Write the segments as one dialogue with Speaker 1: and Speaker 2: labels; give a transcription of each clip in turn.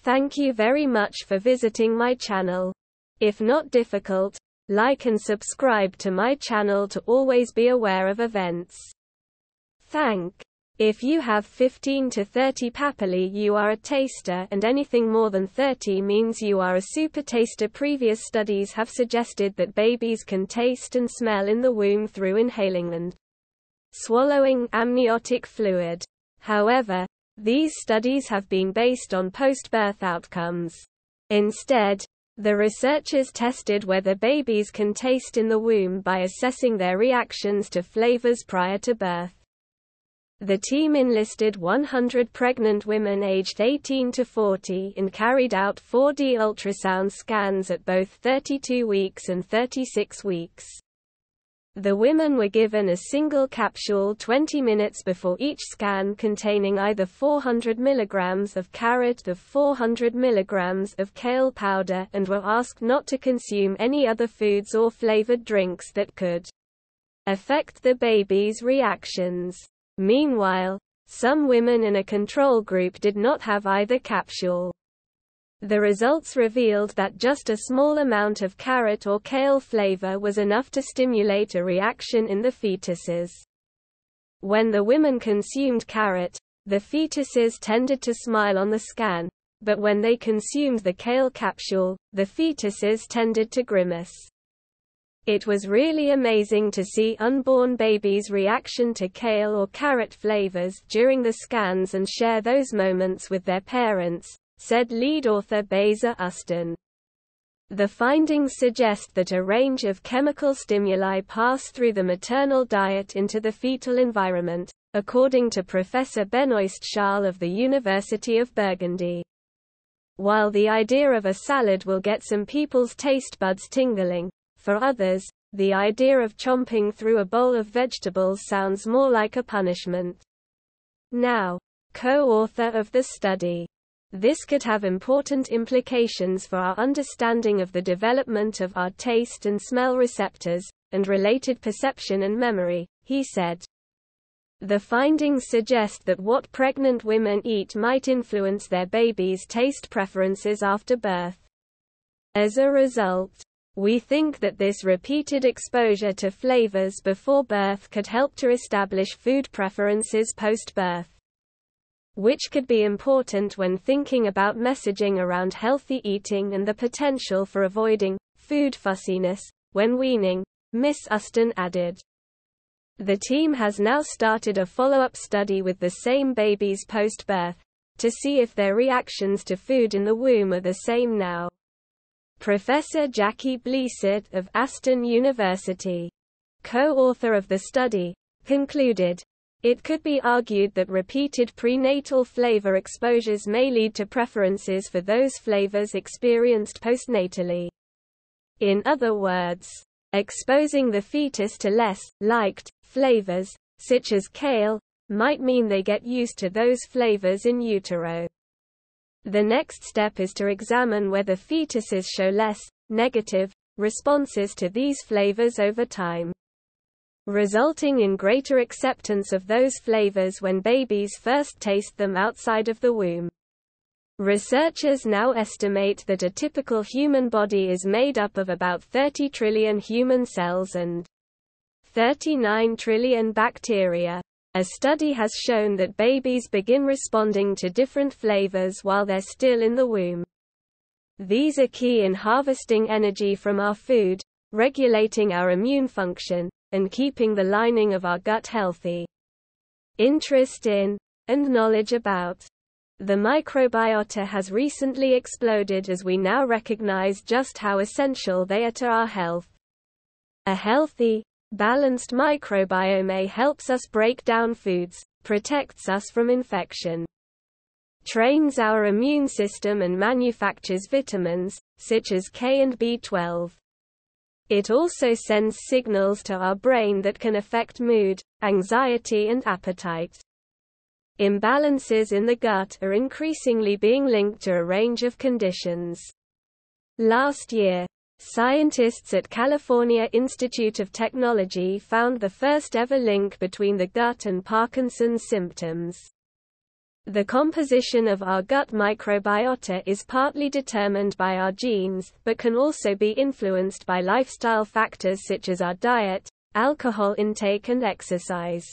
Speaker 1: Thank you very much for visiting my channel. If not difficult, like and subscribe to my channel to always be aware of events. If you have 15 to 30 papilli, you are a taster, and anything more than 30 means you are a super taster. Previous studies have suggested that babies can taste and smell in the womb through inhaling and swallowing amniotic fluid. However, these studies have been based on post-birth outcomes. Instead, the researchers tested whether babies can taste in the womb by assessing their reactions to flavors prior to birth. The team enlisted 100 pregnant women aged 18 to 40 and carried out 4D ultrasound scans at both 32 weeks and 36 weeks. The women were given a single capsule 20 minutes before each scan containing either 400 mg of carrot or 400 mg of kale powder, and were asked not to consume any other foods or flavored drinks that could affect the baby's reactions. Meanwhile, some women in a control group did not have either capsule. The results revealed that just a small amount of carrot or kale flavor was enough to stimulate a reaction in the fetuses. When the women consumed carrot, the fetuses tended to smile on the scan, but when they consumed the kale capsule, the fetuses tended to grimace. It was really amazing to see unborn babies' reaction to kale or carrot flavors during the scans and share those moments with their parents, said lead author Beyza Ustan. The findings suggest that a range of chemical stimuli pass through the maternal diet into the fetal environment, according to Professor Benoist Charles of the University of Burgundy. While the idea of a salad will get some people's taste buds tingling, for others, the idea of chomping through a bowl of vegetables sounds more like a punishment. Now, co-author of the study. This could have important implications for our understanding of the development of our taste and smell receptors, and related perception and memory, he said. The findings suggest that what pregnant women eat might influence their babies' taste preferences after birth. As a result, we think that this repeated exposure to flavors before birth could help to establish food preferences post-birth, which could be important when thinking about messaging around healthy eating and the potential for avoiding food fussiness when weaning, Ms. Ustan added. The team has now started a follow-up study with the same babies post-birth, to see if their reactions to food in the womb are the same now. Professor Jackie Bleasert of Aston University, co-author of the study, concluded, it could be argued that repeated prenatal flavor exposures may lead to preferences for those flavors experienced postnatally. In other words, exposing the fetus to less liked flavors, such as kale, might mean they get used to those flavors in utero. The next step is to examine whether fetuses show less negative responses to these flavors over time, resulting in greater acceptance of those flavors when babies first taste them outside of the womb. Researchers now estimate that a typical human body is made up of about 30 trillion human cells and 39 trillion bacteria. A study has shown that babies begin responding to different flavors while they're still in the womb. These are key in harvesting energy from our food, regulating our immune function, and keeping the lining of our gut healthy. Interest in, and knowledge about, the microbiota has recently exploded as we now recognize just how essential they are to our health. A healthy, balanced microbiome helps us break down foods, protects us from infection, trains our immune system and manufactures vitamins, such as K and B12. It also sends signals to our brain that can affect mood, anxiety and appetite. Imbalances in the gut are increasingly being linked to a range of conditions. Last year, scientists at California Institute of Technology found the first ever link between the gut and Parkinson's symptoms. The composition of our gut microbiota is partly determined by our genes, but can also be influenced by lifestyle factors such as our diet, alcohol intake and exercise.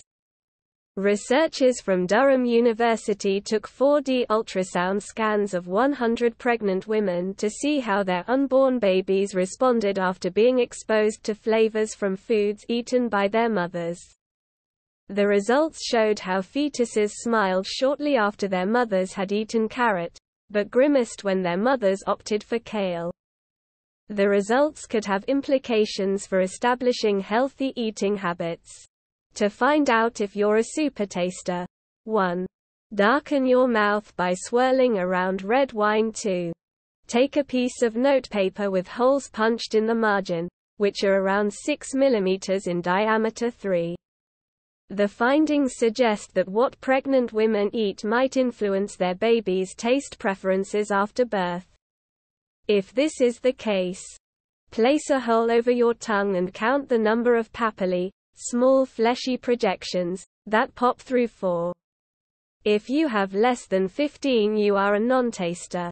Speaker 1: Researchers from Durham University took 4D ultrasound scans of 100 pregnant women to see how their unborn babies responded after being exposed to flavors from foods eaten by their mothers. The results showed how fetuses smiled shortly after their mothers had eaten carrot, but grimaced when their mothers opted for kale. The results could have implications for establishing healthy eating habits. To find out if you're a supertaster: 1. Darken your mouth by swirling around red wine. 2. Take a piece of notepaper with holes punched in the margin, which are around 6 mm in diameter. 3. The findings suggest that what pregnant women eat might influence their babies' taste preferences after birth. If this is the case, place a hole over your tongue and count the number of papillae, small fleshy projections, that pop through 4. If you have less than 15, you are a non-taster.